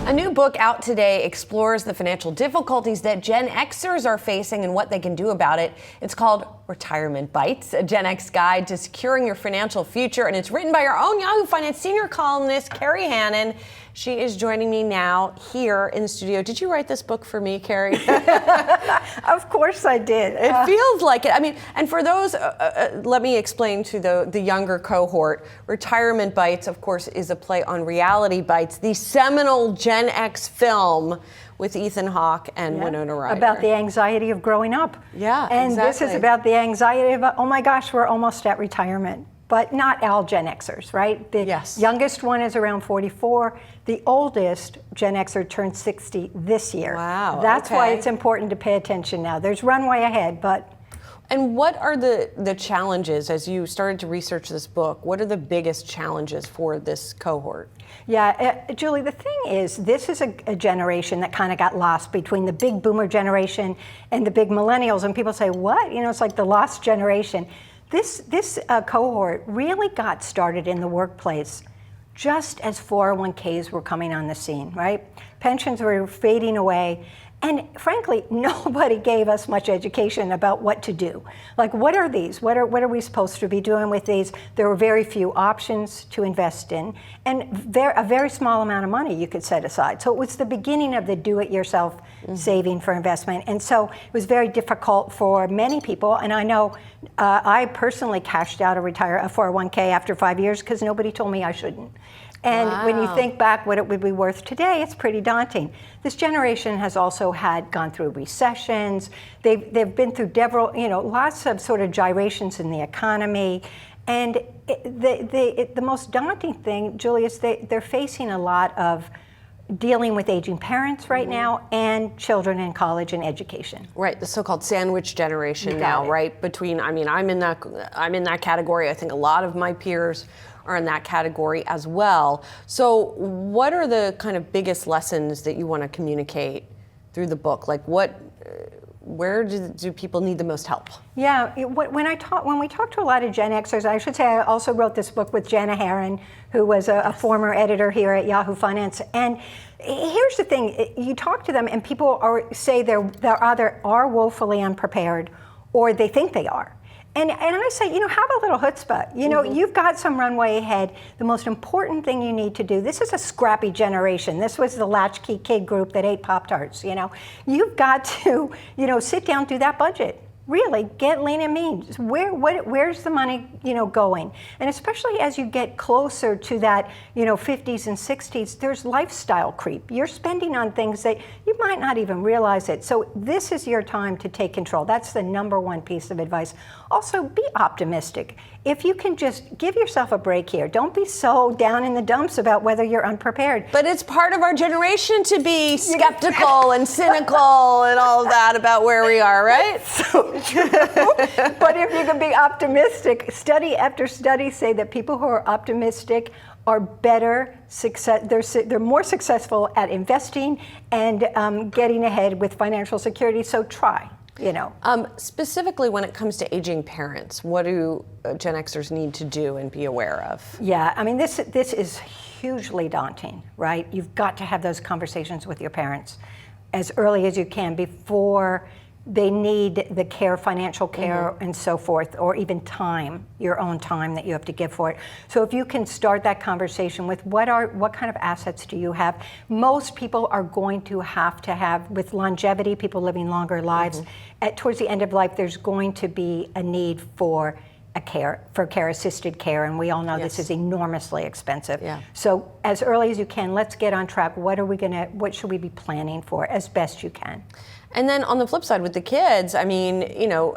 A new book out today explores the financial difficulties that Gen Xers are facing and what they can do about it. It's called Retirement Bites, a Gen X guide to securing your financial future, and it's written by our own Yahoo Finance senior columnist, Carrie Hannon. She is joining me now here in the studio. Did you write this book for me, Carrie? Of course I did. It feels like it. I mean, and for those, let me explain to the younger cohort. Retirement Bites, of course, is a play on Reality Bites, the seminal Gen X film with Ethan Hawke and Winona Ryder. About the anxiety of growing up. Yeah, and exactly. This is about the anxiety of, oh my gosh, we're almost at retirement. But not all Gen Xers, right? The youngest one is around 44. The oldest Gen Xer turned 60 this year. Wow. That's why it's important to pay attention now. There's runway ahead, but... And what are the challenges as you started to research this book? What are the biggest challenges for this cohort? Yeah, Julie, the thing is, this is a generation that kind of got lost between the big boomer generation and the big millennials. And people say, what? You know, it's like the lost generation. This cohort really got started in the workplace just as 401ks were coming on the scene, right? Pensions were fading away. And frankly, nobody gave us much education about what to do. Like, what are these? What are we supposed to be doing with these? There were very few options to invest in, and a very small amount of money you could set aside. So it was the beginning of the do-it-yourself saving for investment. And so it was very difficult for many people. And I know I personally cashed out a 401k after 5 years because nobody told me I shouldn't. And when you think back what it would be worth today, it's pretty daunting. This generation has also gone through recessions. They've been through lots of sort of gyrations in the economy. And the most daunting thing, Julie, is they're facing a lot of dealing with aging parents right now and children in college and education. Right, the so-called sandwich generation now, right? Between, I mean, I'm in that category. I think a lot of my peers are in that category as well. So what are the kind of biggest lessons that you want to communicate through the book? Like where do people need the most help? Yeah, when we talk to a lot of Gen Xers, I should say I also wrote this book with Jenna Herron, who was a former editor here at Yahoo Finance. And here's the thing, you talk to them and people say they're either are woefully unprepared or they think they are. And I say, have a little chutzpah. You've got some runway ahead. The most important thing you need to do, this is a scrappy generation. This was the latchkey kid group that ate Pop-Tarts, You've got to, sit down, do that budget. Really, get lean and mean. Where's the money, going? And especially as you get closer to that, 50s and 60s, there's lifestyle creep. You're spending on things that you might not even realize it. So this is your time to take control. That's the number one piece of advice. Also, be optimistic. If you can just give yourself a break here, don't be so down in the dumps about whether you're unprepared. But it's part of our generation to be skeptical and cynical and all of that about where we are, right? So true. But if you can be optimistic, study after study say that people who are optimistic are better they're more successful at investing and getting ahead with financial security. So try. Specifically when it comes to aging parents, what do Gen Xers need to do and be aware of? Yeah, I mean, this is hugely daunting, right? You've got to have those conversations with your parents as early as you can before they need the care, financial care, and so forth, or even time, your own time that you have to give for it. So if you can start that conversation with what kind of assets do you have? Most people are going to have, with longevity, people living longer lives, towards the end of life, there's going to be a need for assisted care, and we all know this is enormously expensive. Yeah. So as early as you can, let's get on track. What should we be planning for as best you can? And then on the flip side with the kids, I mean,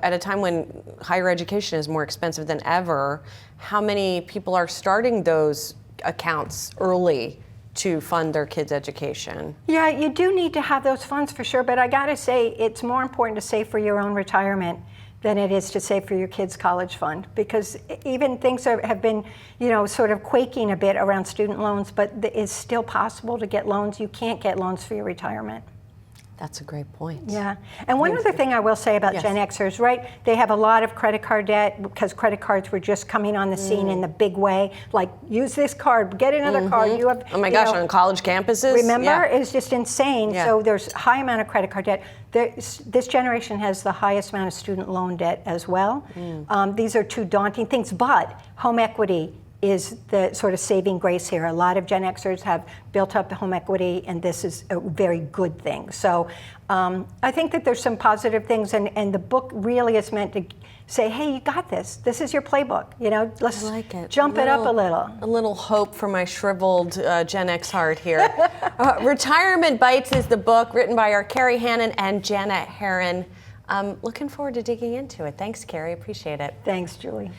at a time when higher education is more expensive than ever, how many people are starting those accounts early to fund their kids' education? Yeah, you do need to have those funds for sure, but I gotta say, it's more important to save for your own retirement than it is to save for your kids' college fund, because even things have been, sort of quaking a bit around student loans, but it's still possible to get loans. You can't get loans for your retirement. That's a great point. Yeah. And one other thing I will say about Gen Xers, right? They have a lot of credit card debt because credit cards were just coming on the scene in the big way. Like, use this card, get another card. You have, Oh my gosh, on college campuses? Remember? It's just insane. So there's a high amount of credit card debt. This generation has the highest amount of student loan debt as well. These are two daunting things, but home equity is the sort of saving grace here. A lot of Gen Xers have built up home equity, and this is a very good thing. So I think that there's some positive things, and the book really is meant to say, hey, you got this. This is your playbook. You know, let's jump it up a little. A little hope for my shriveled Gen X heart here. Retirement Bites is the book written by our Carrie Hannon and Janet Herron. Looking forward to digging into it. Thanks, Carrie. Appreciate it. Thanks, Julie.